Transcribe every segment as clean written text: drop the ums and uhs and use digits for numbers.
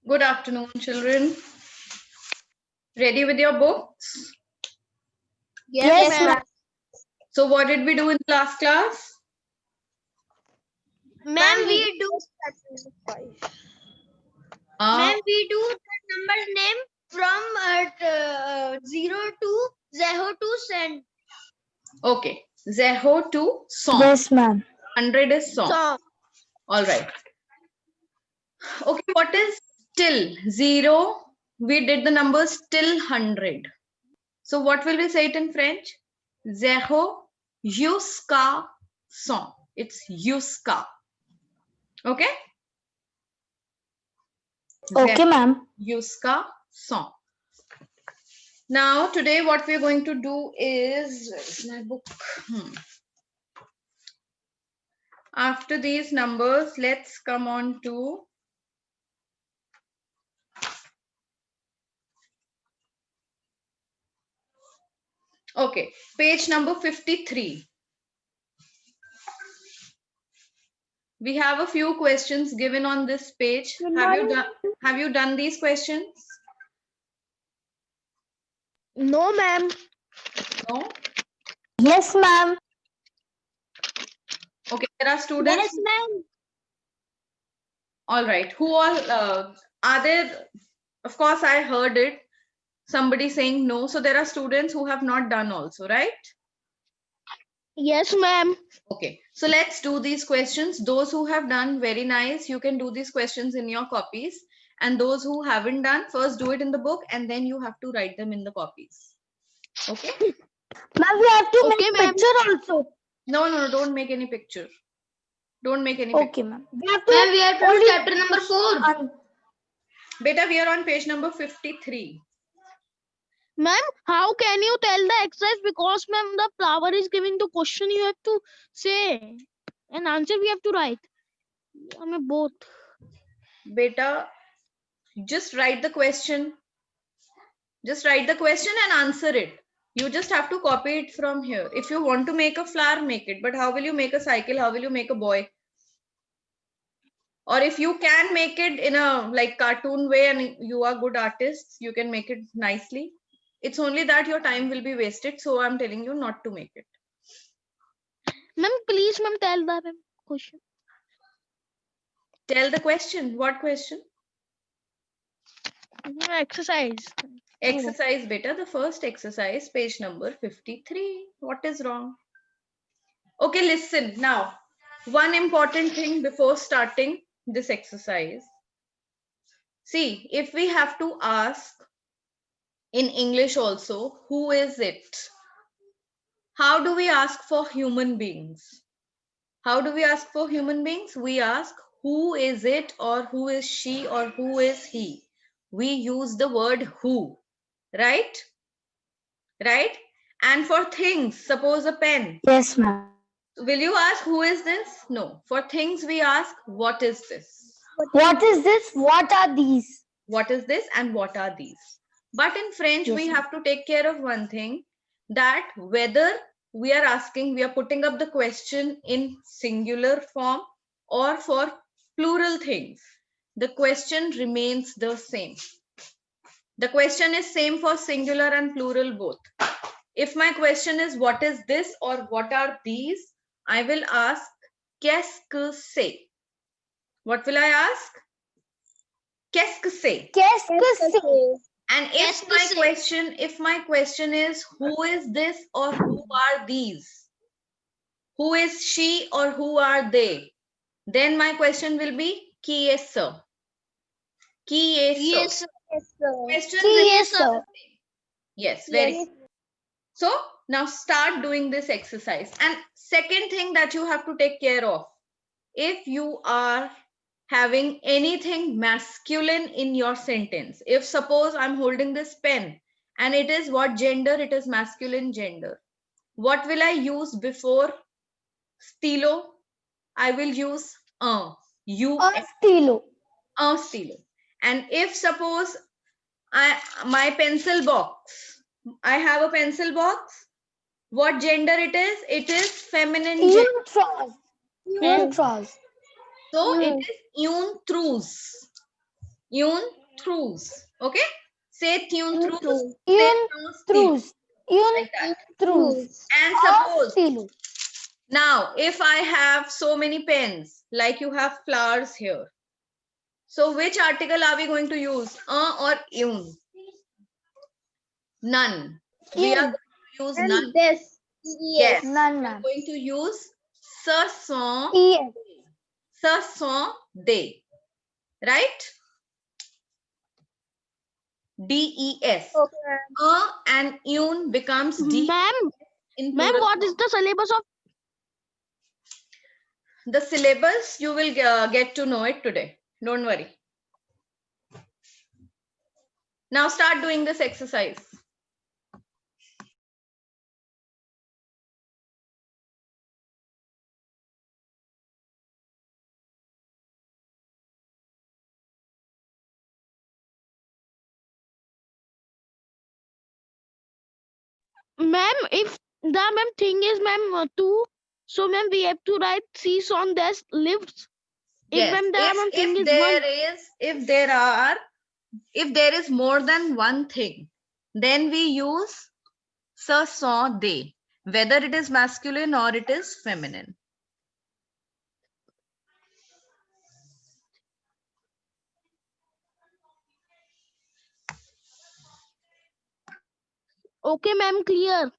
Good afternoon, children. Ready with your books? Yes, ma'am. So what did we do in last class? Ma'am, we do. Ma'am, we do the number name from 0 to 0 to Okay. Zeho to song. Yes, ma'am. 100 is song. song. All right. Okay, what is till? 0. We did the numbers till 100. So what will we say it in French? Zeho jusqu'à song. It's jusqu'à. Okay? Okay, ma'am. Jusqu'à song. Now, today what we're going to do is, where's my book? After these numbers, let's come on to okay, page number 53. We have a few questions given on this page. Have you done these questions? No, ma'am. No? Yes, ma'am. Okay, there are students. Yes, ma'am. All right. Who all are there? Of course, I heard it. Somebody saying no. So there are students who have not done also, right? Yes, ma'am. Okay, so let's do these questions. Those who have done, very nice. You can do these questions in your copies. And those who haven't done, first do it in the book and then you have to write them in the copies. Okay? Ma'am, we have to Okay, make ma'am. picture also. No, don't make any picture. Don't make any Okay, picture. ma'am. We have to. Ma'am, we are to chapter number 4. Beta, we are on page number 53. Ma'am, how can you tell the exercise? Because, ma'am, the flower is giving the question you have to say. And answer we have to write. I mean, both. Beta, just write the question. Just write the question and answer it. You just have to copy it from here. If you want to make a flower, make it. But how will you make a cycle? How will you make a boy? Or if you can make it in a like cartoon way and you are good artists, you can make it nicely. It's only that your time will be wasted. So I'm telling you not to make it. Ma'am, please, ma'am, tell the question. Tell the question. What question? Exercise. Exercise beta. The first exercise, page number 53. What is wrong? Okay, listen now. One important thing before starting this exercise. See, if we have to ask in English also, who is it? How do we ask for human beings? How do we ask for human beings? We ask who is it or who is she or who is he. We use the word who, right? Right? And for things, suppose a pen. Yes, ma'am. Will you ask who is this? No. For things, we ask what is this? What is this? What are these? What is this and what are these? But in French, Yes, we ma'am. have to take care of one thing, that whether we are asking, we are putting up the question in singular form or for plural things, the question remains the same. The question is same for singular and plural both. If my question is what is this or what are these, I will ask qu'est-ce que c'est? What will I ask? Qu'est-ce que c'est? Qu'est-ce que c'est? And if my question is who is this or who are these? Who is she or who are they? Then my question will be qui est ce? Qui est ce? Yes, sir. Question Qui remains est ce? the same. Yes, very good. So now start doing this exercise. And second thing that you have to take care of, if you are having anything masculine in your sentence, if suppose I'm holding this pen and it is what gender, it is masculine gender, what will I use before stilo? I will use you Stilo. stilo. And if suppose my pencil box, I have a pencil box, what gender it is? It is feminine gender. Untras. So it is une trousse. Yun throughs. Okay? Say tune throughs. Through. Say Even through. Even like that. through. And suppose Stilu. now if I have so many pens, like you have flowers here. So which article are we going to use? Or yun? None. We are In. going to use none. This. Yes. None, We are ma'am. going to use ce sont, Yes. ce sont des. Right? DES. Okay. And yun becomes D Ma'am, in ma'am, plural what is form. the syllabus of? The syllabus, you will get to know it today. Don't worry. Now start doing this exercise. Ma'am, if the ma'am thing is ma'am two, so ma'am we have to write cease on this lives. If Yes. ma'am the ma'am thing If is one. there is more than one thing, then we use ce sont des, whether it is masculine or it is feminine. Okay, ma'am, clear.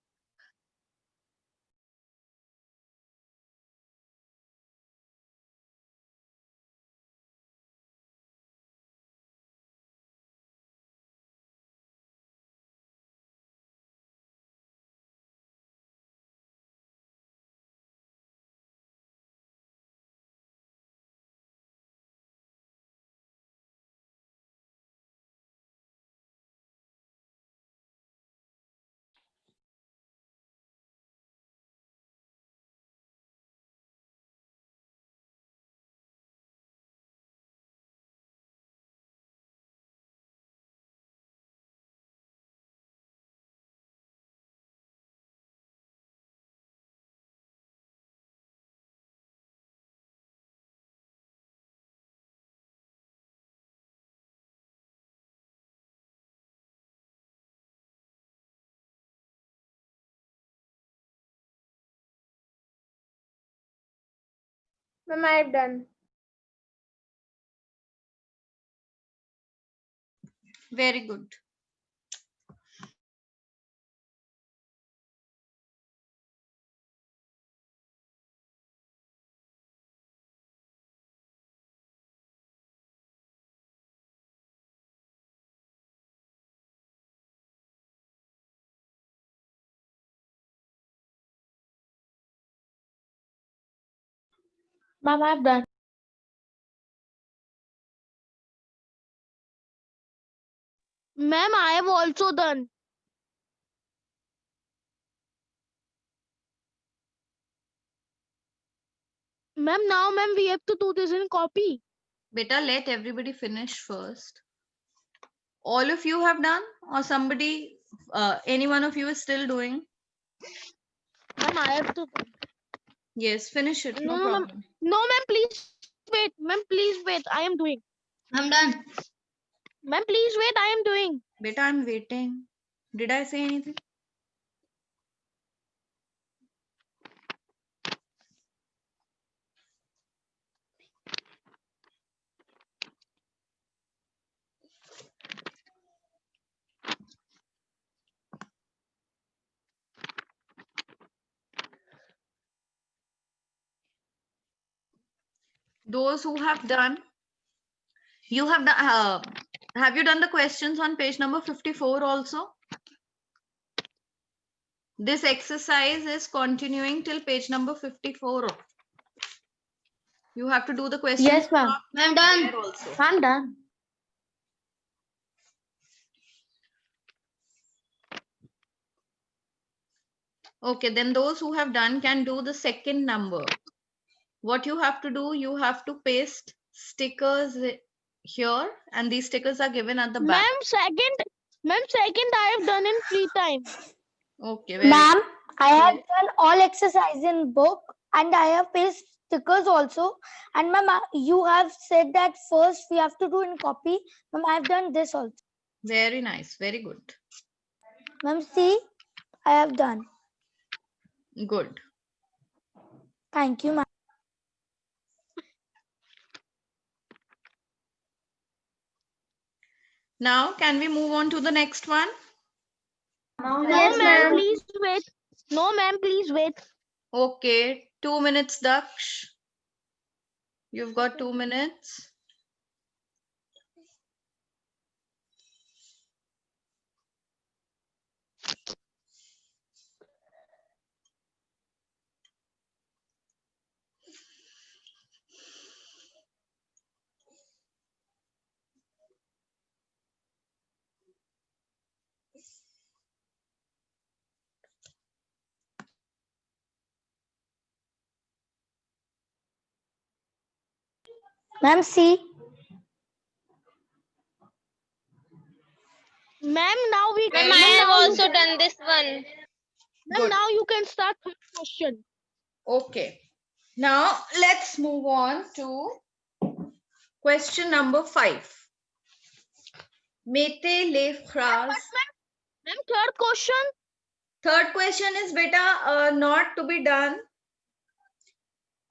Ma'am, I have done. Very good. Ma'am, I have done. Ma'am, I have also done. Ma'am, now ma'am we have to do this in copy. Beta, let everybody finish first. All of you have done, or somebody, any one of you is still doing? Ma'am, I have to. Yes, finish it. No No, ma'am. problem. No, ma'am, please wait. Ma'am, please wait. I am doing. I'm done. Ma'am, please wait. I am doing. Beta, I'm waiting. Did I say anything? Those who have done, you have done. Have you done the questions on page number 54 also? This exercise is continuing till page number 54. You have to do the questions. Yes, ma'am. I'm done. Also. I'm done. Okay, then those who have done can do the second number. What you have to do, you have to paste stickers here, and these stickers are given at the back. Ma'am, second I have done in free time. Okay, very Ma'am, I have Yes. done all exercise in book and I have pasted stickers also. And ma'am, you have said that first we have to do in copy. Ma'am, I have done this also. Very nice. Very good. Ma'am, see, I have done. Good. Thank you, ma'am. Now, can we move on to the next one? No, Yes, ma'am, ma'am. please wait. No, ma'am, please wait. Okay, 2 minutes, Daksh. You've got 2 minutes. Ma'am, see. Ma'am, now we Ma'am, ma'am, I have now you also can, done this one. ma'am, Good. now you can start third question. Okay. Now, let's move on to question number 5. Mettez les phrases. Ma'am, third question. Third question is beta not to be done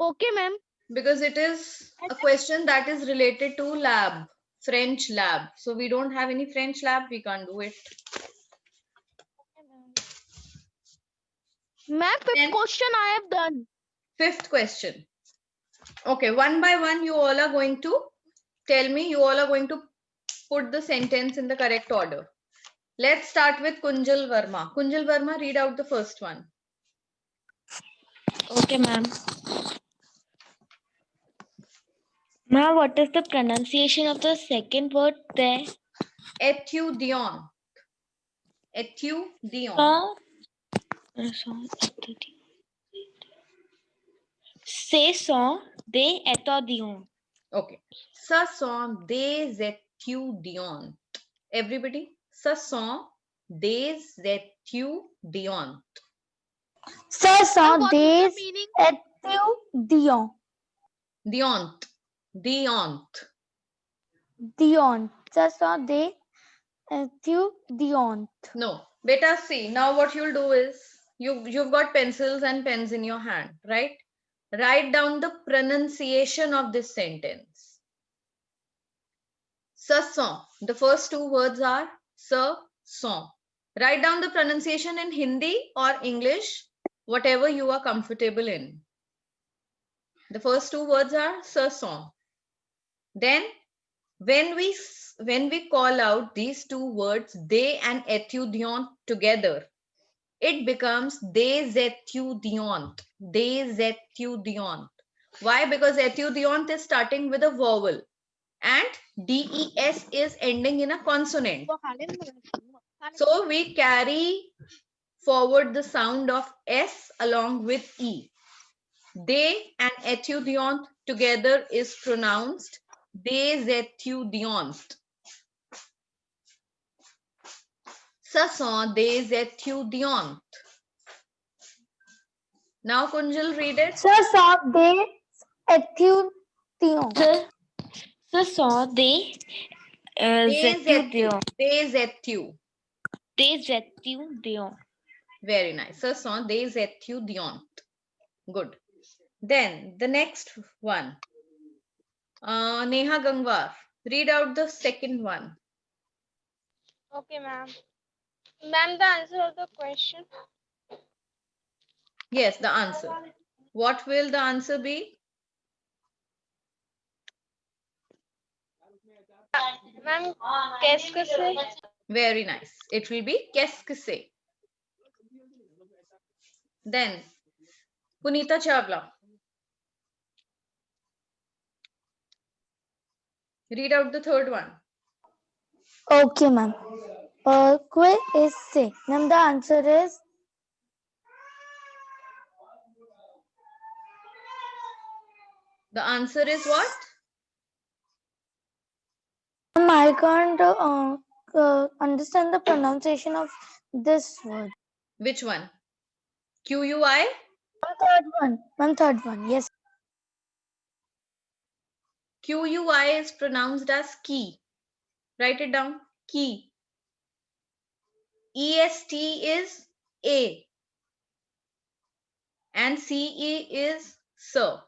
Okay, ma'am. because it is a question that is related to lab, French lab. So we don't have any French lab, we can't do it. Ma'am, fifth Then- question I have done. Fifth question. Okay, one by one, you all are going to tell me, you all are going to put the sentence in the correct order. Let's start with Kunjal Verma. Kunjal Verma, read out the first one. Okay, ma'am. Ma'am, what is the pronunciation of the second word there? Étudiant. Étudiant. Ce sont des étudiants. Okay. Ce sont des étudiants. Everybody, ce sont des étudiants. Ce Ma'am, sont what is des the meaning? étudiants. Diant. Diant. Dion. Ce sont des étudiants. No. Beta, see, now what you'll do is, you've got pencils and pens in your hand, right? Write down the pronunciation of this sentence. Ce sont. The first two words are ce sont. Write down the pronunciation in Hindi or English, whatever you are comfortable in. The first two words are ce sont. Then, when we call out these two words, they and étudiant together, it becomes des étudiants. Des étudiants. Why? Because étudiant is starting with a vowel and DES is ending in a consonant. So we carry forward the sound of S along with E. They and étudiant together is pronounced des étudiants. Ce sont des étudiants. Now Kunjal, read it. Ce sont des étudiants. Ce sont des étudiants. Des étudiants. Des étudiants. Very nice. Ce sont des étudiants. Good. Then the next one. Neha Gangwar, read out the second one. Okay, ma'am. Ma'am, the answer of the question. Yes, the answer. What will the answer be? Ma'am, qu'est-ce que c'est? Very nice. It will be qu'est-ce que c'est. Then, Punita Chawla. Read out the third one. Okay, ma'am. Quoi is c'est? Ma'am, the answer is The answer is what? ma'am, I can't understand the pronunciation of this word. Which one? QUI? Ma'am, third one. Ma'am, third one. Yes. QUI is pronounced as key. Write it down. Key. EST is A. And CE is sir.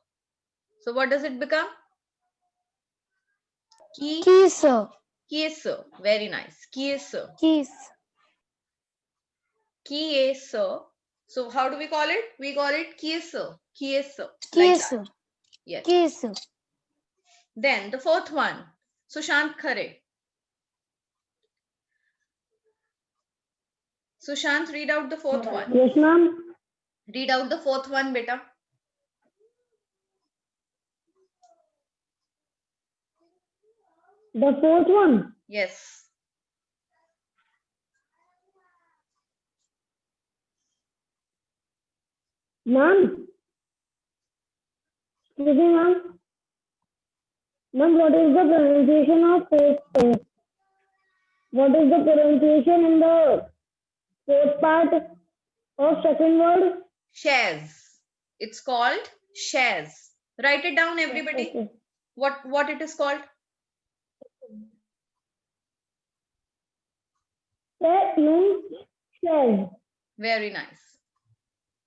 So what does it become? Key. Keys, sir. Sir. Very nice. Sir. Keys. Sir. So how do we call it? We call it sir. Sir. Like Keys, that. sir. Yes. Keys, sir. Then the fourth one. Sushant Khare. Sushant, read out the fourth one. Yes, ma'am. Read out the fourth one, beta. The fourth one. Yes. Ma'am. Excuse me, ma'am. Ma'am, what is the pronunciation of fourth? What is the pronunciation in the fourth part of second word? Shares. It's called shares. Write it down, everybody. Okay. What it is called? Shares. Very nice.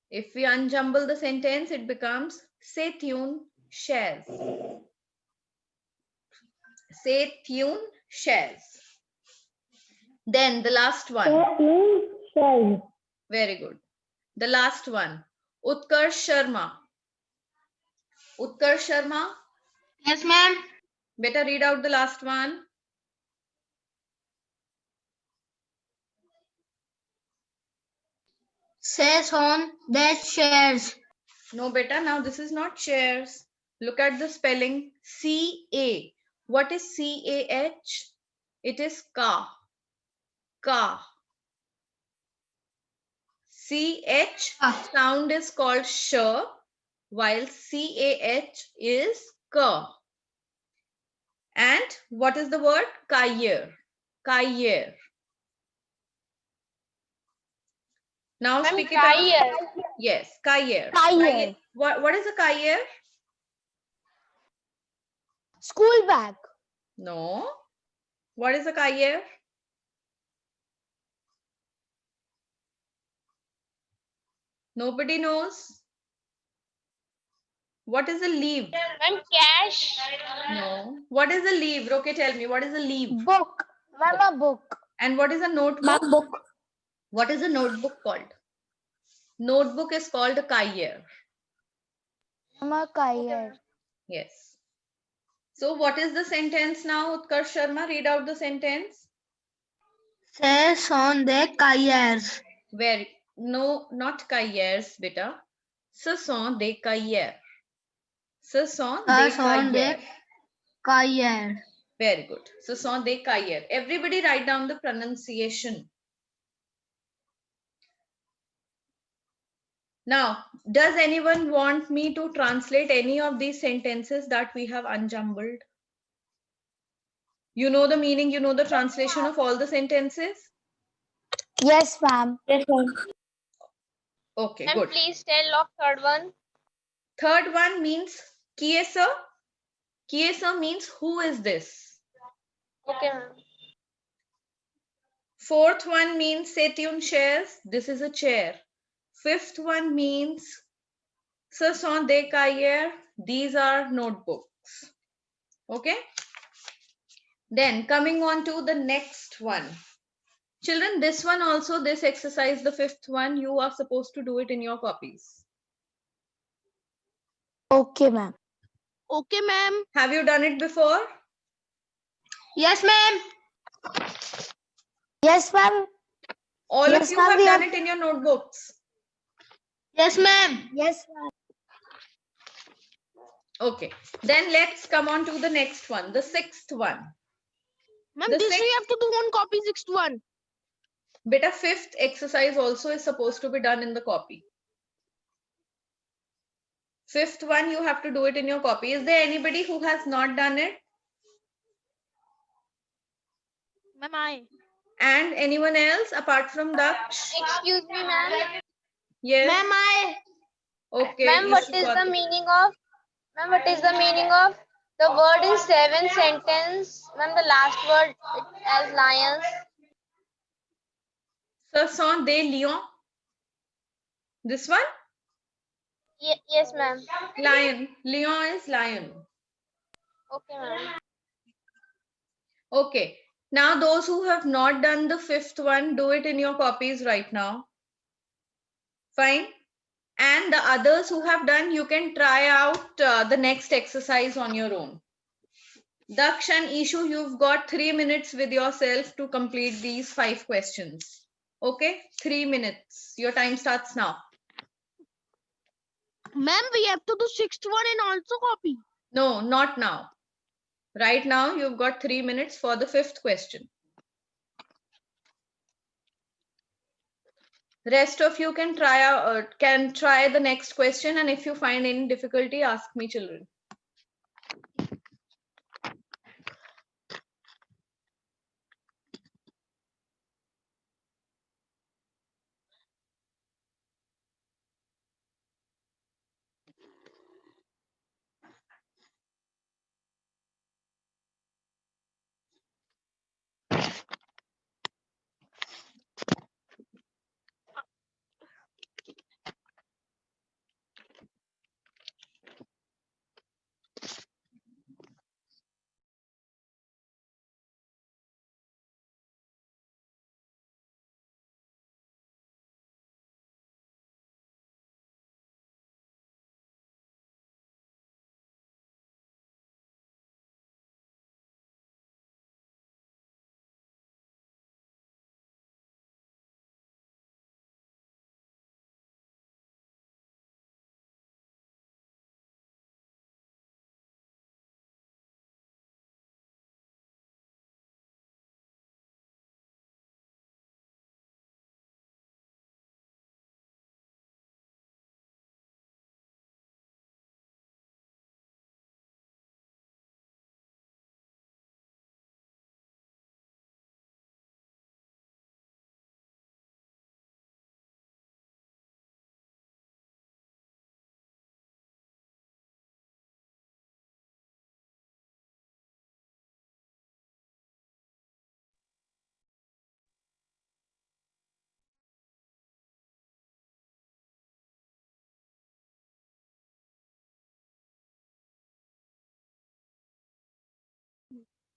If we unjumble the sentence, it becomes say tune shares. Say tune shares. Then the last one. Shares. Very good. The last one. Utkarsh Sharma. Utkarsh Sharma. Yes, ma'am. Better read out the last one. Says on that shares. No, beta. Now this is not shares. Look at the spelling. CA. What is CAH? It is ka. Ka. CH sound is called sh, while CAH is ka. And what is the word? Kayer. Kayer. Now Ma'am, speak it out. Kayer. Yes, Kayer. Kayer. What is a Kayer? School bag. No. What is a Kayer? Nobody knows. What is a leave? Ma'am, cash. No. What is a leave? Okay, tell me. What is a leave? Book. Ma'am, a book. And what is a notebook? Ma'am, book. What is a notebook called? Notebook is called a Kayer. Ma'am, a Kayer. Yes. So what is the sentence now, Utkarsh Sharma? Read out the sentence. Says on the cahiers. Very no, not Kayers, beta. Ce sont des cahiers. Ce sont des cahiers. Cahiers. Very good. Ce sont des cahiers. Everybody write down the pronunciation. Now, does anyone want me to translate any of these sentences that we have unjumbled? You know the meaning, you know the translation of all the sentences? Yes, ma'am. Yes, ma'am. Okay, Ma'am, good. please tell of third one. Third one means kiye sir. Kiye sir means who is this? Okay, ma'am. Fourth one means Setyun shares. This is a chair. Fifth one means ce sont des cahiers. These are notebooks. Okay. Then coming on to the next one. Children, this one also, this exercise, the fifth one, you are supposed to do it in your copies. Okay, ma'am. Okay, ma'am. Have you done it before? Yes, ma'am. Yes, ma'am. All Yes, of you ma'am, have we done have- it in your notebooks. Yes, ma'am. Yes, ma'am. Okay. Then let's come on to the next one, the sixth one. Ma'am, The this we sixth- have to do one copy, sixth one. Beta, fifth exercise also is supposed to be done in the copy. Fifth one, you have to do it in your copy. Is there anybody who has not done it? Ma'am, I. And anyone else apart from Daksh? Excuse me, ma'am. Yes. Ma'am, I. Okay. Ma'am, you what should is got the it. meaning of? Ma'am, what is the meaning of The word in 7 sentence, ma'am, the last word as lions. Ce sont des lions. This one? Yes, ma'am. Lion. Lion is lion. Okay, ma'am. Okay. Now those who have not done the fifth one, do it in your copies right now. Fine. And the others who have done, you can try out the next exercise on your own. Daksh and Ishu, you've got 3 minutes with yourself to complete these 5 questions. Okay, 3 minutes. Your time starts now. Ma'am, we have to do sixth one and also copy. No, not now. Right now, you've got 3 minutes for the 5th question. Rest of you can try the next question, and if you find any difficulty, ask me, children.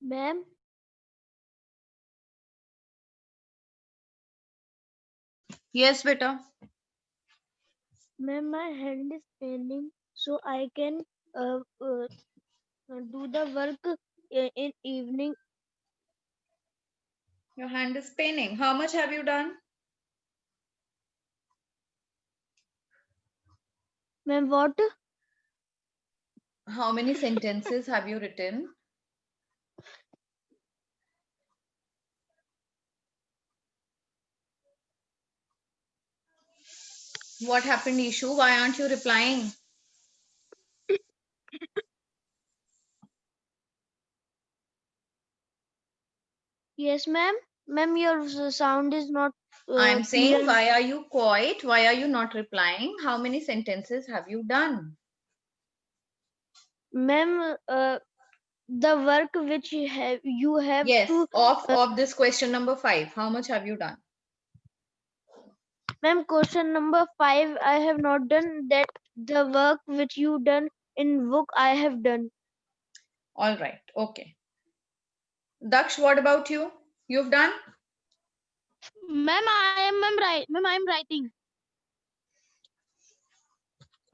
Ma'am, Yes, beta. ma'am, my hand is paining, so I can do the work in evening. Your hand is paining. How much have you done? Ma'am, what? How many sentences have you written? What happened, Ishu? Why aren't you replying? Yes, ma'am. Ma'am, your sound is not I'm saying, clear. why are you quiet? Why are you not replying? How many sentences have you done? Ma'am, the work which you have Yes, to. of this question number 5. How much have you done? Ma'am, question number 5, I have not done that. The work which you done in book, I have done. All right. Okay. Daksh, what about you? You've done? Ma'am, I am writing.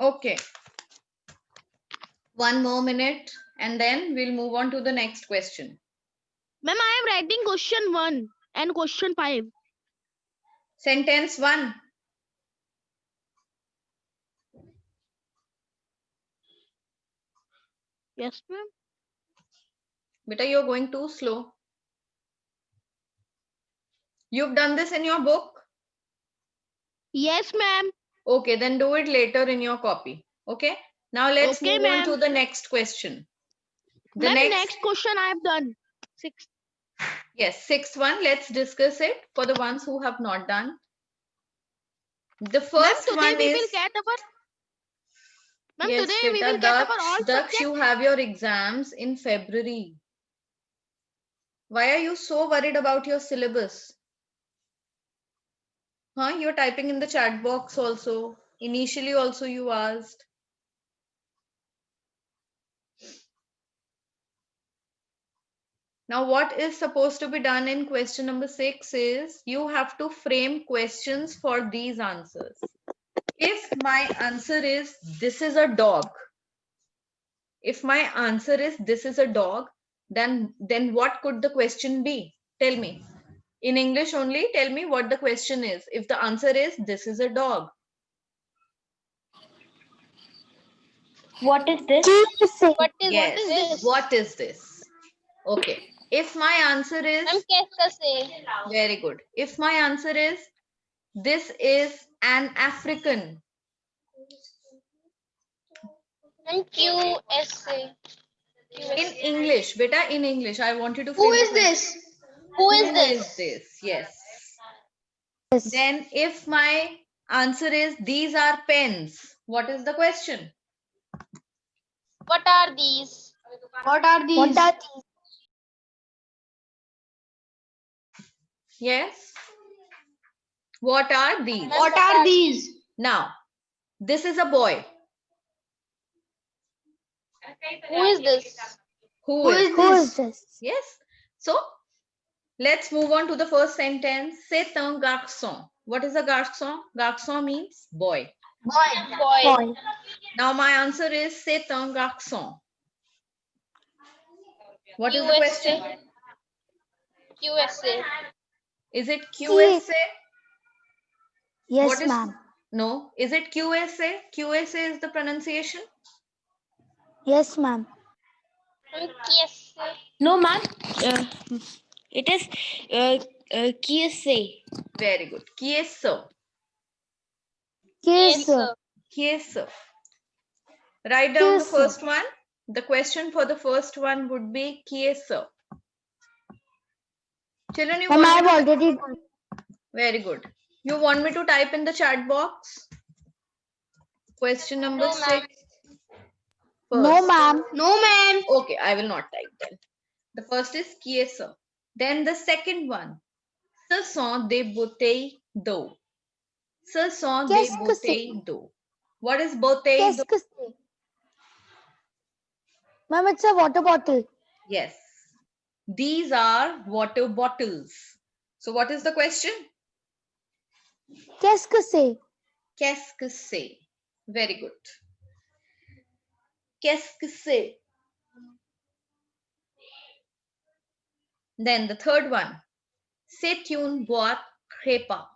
Okay. 1 more minute and then we'll move on to the next question. Ma'am, I am writing question 1 and question 5. Sentence 1. Yes, ma'am. Beta, you're going too slow. You've done this in your book? Yes, ma'am. Okay, then do it later in your copy. Okay. Now let's Okay, move on to ma'am. the next question. The Ma'am, next, next question I have done. 6. yes, 6th one. Let's discuss it for the ones who have not done. The Ma'am, first today one we is, will get our. Ma'am, Yes, today we beta, will get our all Daksh, subjects. you have your exams in February. Why are you so worried about your syllabus? Huh? You're typing in the chat box also. Initially also you asked. Now what is supposed to be done in question number 6 is you have to frame questions for these answers. If my answer is this is a dog, if my answer is this is a dog, then what could the question be? Tell me. In English only, tell me what the question is. If the answer is this is a dog. What is this? Kiss. What is Yes. this? What is this? Okay. If my answer is Ma'am, कैसा से? very good. If my answer is this is an African. Ma'am, QSA. In English, beta, in English, I want you to Who frame is the question. this? Who is Who is this? this? Yes. Yes. Then if my answer is these are pens, what is the question? What are these? What are What these? are these? Yes. What are these? What are these? Now, this is a boy. Who is this? Who is? Who is this? Yes. So, let's move on to the first sentence. C'est un garçon. What is a garçon? Garçon means boy. Boy. Boy. Now, my answer is c'est un garçon. What is the USA. question? QSA. Is it QSA? Yes, What is- ma'am. No. Is it QSA? QSA is the pronunciation? Yes, ma'am. Ma'am, QSA. No, ma'am. It is Kiese. Very good. Kieso. Kiss. Kieso. Write down the Kieso. first one. The question for the first one would be Kieso. Children, you Ma'am, want I me have to- already. Very good. You want me to type in the chat box? Question number No, ma'am. 6. No, First. ma'am. No, ma'am. Okay, I will not type then. The first is Kieso. Then the second one. Ce sont des bouteilles d'eau. Ce sont des Qu'est-ce que c'est? bouteilles d'eau. What is bouteille Qu'est-ce d'eau? que c'est? Ma'am, it's a water bottle. Yes. These are water bottles. So what is the question? Qu'est-ce que c'est? Qu'est-ce que c'est? Very good. Qu'est-ce que c'est? Then the third one. C'est une boîte repas.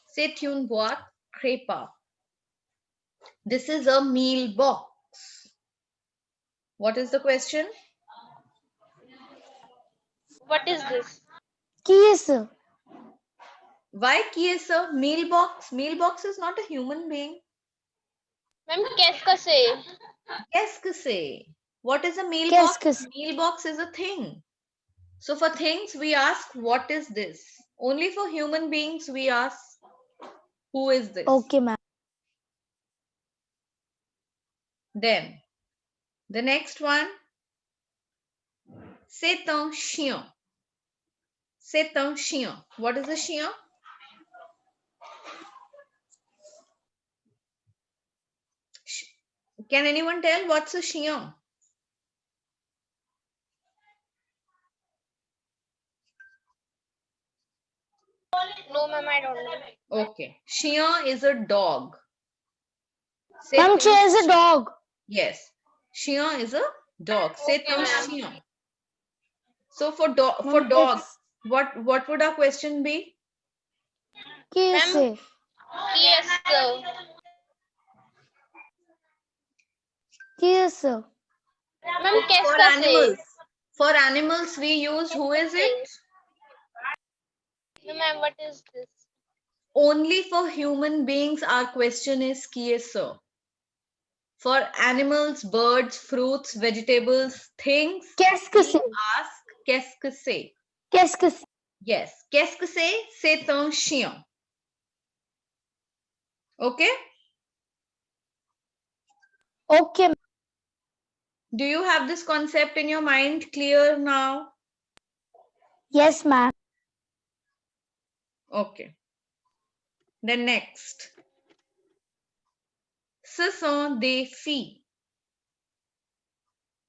C'est une boîte repas. This is a meal box. What is the question? What is this? Kiss. Why qui is a meal box? Meal box is not a human being. Ma'am, कैसा से? Qu'est-ce que c'est? What is a meal Qu'est-ce box? que c'est? Meal box is a thing. So for things we ask, what is this? Only for human beings we ask, who is this? Okay, ma'am. Then the next one, c'est un chien. C'est un chien. What is a chien? Can anyone tell what's a chien? No, ma'am, I don't know. Okay. Chien is a dog. C'est Ma'am, un she is a dog. Yes. Chien is a dog. C'est Okay, un ma'am. chien. So for dog, what would our question be? Kiss. Ma'am. QSA. Kiss. Ma'am, For कैसा से? animals. For animals we use who is it? No, ma'am, what is this? Only for human beings our question is qui est ce. For animals, birds, fruits, vegetables, things, Qu'est-ce que we c'est? ask qu'est-ce que c'est? Qu'est-ce que c'est? Yes. Qu'est-ce que c'est? C'est un chien. Okay? Okay. Do you have this concept in your mind clear now? Yes, ma'am. Okay. Then next. Ce sont des filles.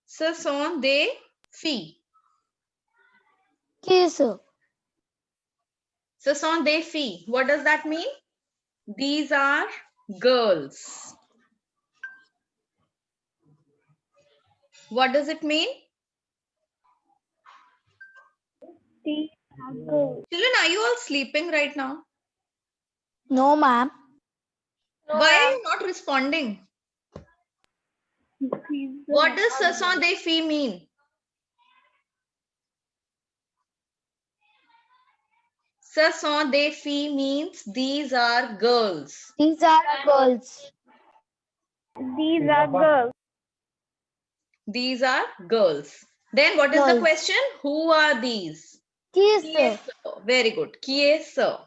Ce sont des filles. Yes, sir. Ce sont des filles. What does that mean? These are girls. What does it mean? Children, are you all sleeping right now? No, ma'am. No, Why are ma'am. you not responding? What does ce sont des filles mean? Ce sont des filles means these are girls. These are girls. These are girls. These are girls. Then what is the Girls. question? Who are these? Yes, Qui sir. est ce? Very good. Qui est ce?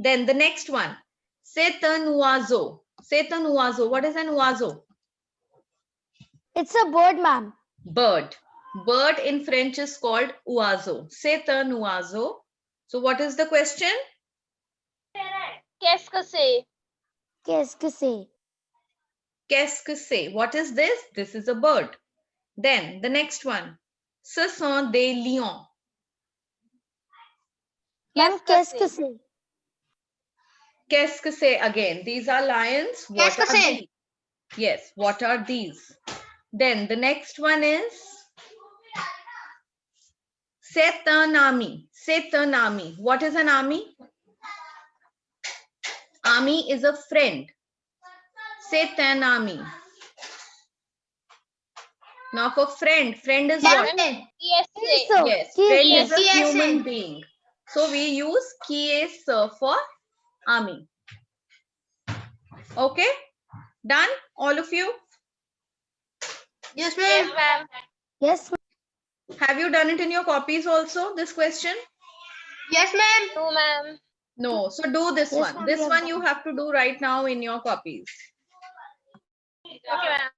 Then the next one. C'est un oiseau. C'est un oiseau. What is an oiseau? It's a bird, ma'am. Bird. Bird in French is called oiseau. C'est un oiseau. So what is the question? Qu'est-ce que c'est? Qu'est-ce que c'est? Qu'est-ce que c'est? What is this? This is a bird. Then the next one. Ce sont des lions. Ma'am, qu'est-ce que c'est? Qu'est-ce que c'est? Again, these are lions. What are these? Yes, what are these? Then the next one is c'est un ami. C'est un ami. What is an ami? Ami is a friend. C'est un ami. Now for friend, friend is what? Yes, Yes, sir. Yes, Qui friend est is a human being. So we use qui est ce for ami. Okay? Done? All of you? Yes, ma'am. Yes, ma'am. Have you done it in your copies also, this question? No, ma'am. No. So do this Yes, one. ma'am, This we have one done. you have to do right now in your copies. Okay, ma'am.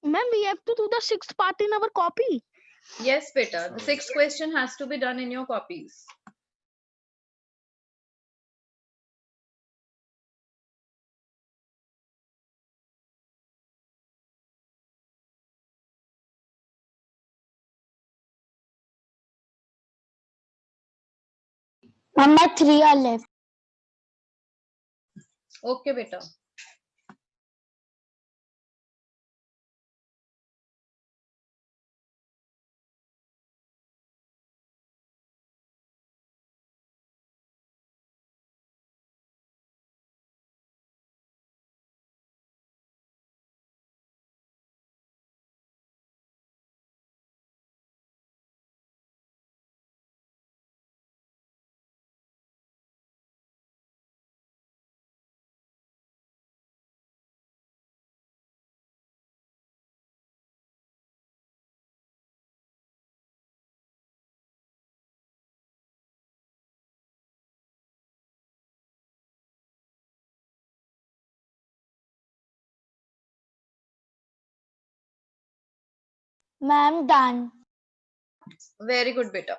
Ma'am, we have to do the sixth part in our copy. Yes, beta. The sixth question has to be done in your copies. Ma'am, my 3 are left. Okay, beta. Ma'am, done. Very good, beta.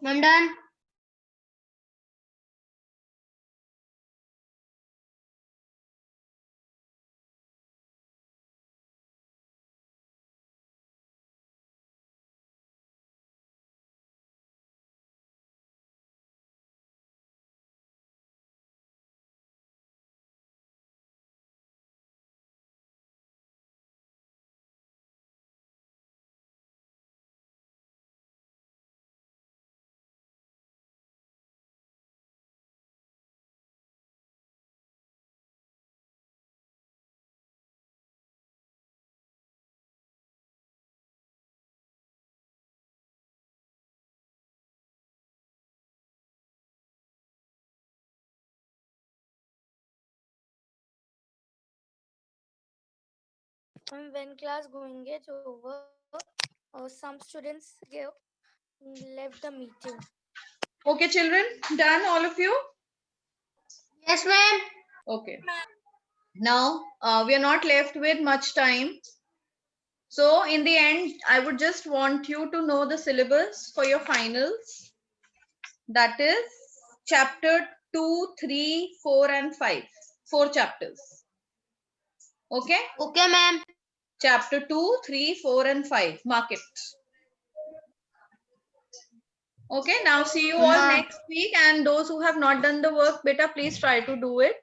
I'm done. And when class going gets over, some students left the meeting. Okay, children, done, all of you? Yes, ma'am. Okay. Now, we are not left with much time. So, in the end, I would just want you to know the syllabus for your finals. That is chapter 2, 3, 4, and 5. 4 chapters. Okay? Okay, ma'am. Chapter 2, 3, 4, and 5. Mark it. Okay, now see you all Ma'am. next week. And those who have not done the work, beta, please try to do it.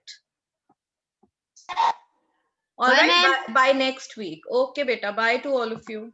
All Bye, right, ma'am. by next week. Okay, beta. Bye to all of you.